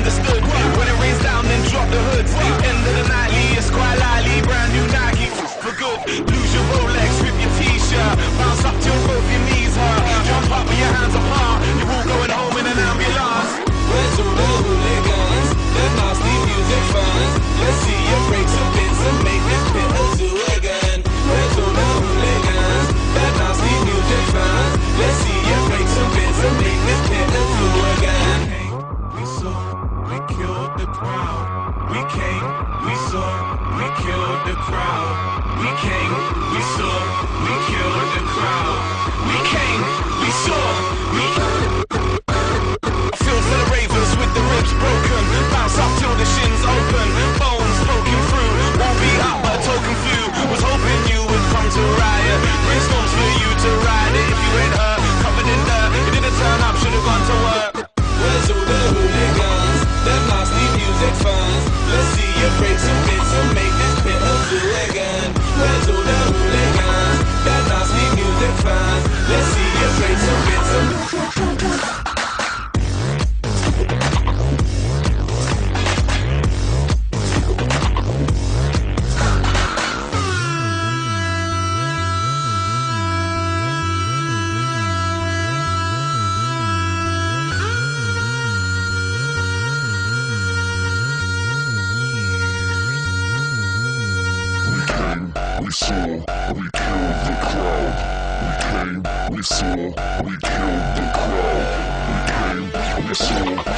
understood. When it rains down, then drop the hoods. End of the nightly, it's quite lively. Brand new Nike for good. Lose your Rolex with your t-shirt. Bounce up till both your knees hurt. Jump up with your hands apart. You're all going home in an ambulance. Where's all the hooligans? The nasty music fans. Let's see you break some bits and make this pit a zoo again. Where's all the hooligans? The nasty music fans. Let's see you break some bits and make this pit a zoo again. We saw, we killed the crowd. We came, we saw, we killed the crowd. We came, we saw, we killed the crowd. We came, we saw, we feel for the ravers with the ribs broken. Bounce up till the shins open. Bones poking through. Won't be up but a token few. Was hoping you would come to riot. Brainstorms for you to ride it. If you ain't hurt, covered in dirt. You didn't turn up, should've gone to work. Where's all the hooligans? Them nasty music fans. Let's see you break some bits and make this pit a zoo again. Where's all the hooligans? Them nasty music fans. Let's see you break some bits and we saw, we killed the crowd. We came, we saw, we killed the crowd. We came, we saw.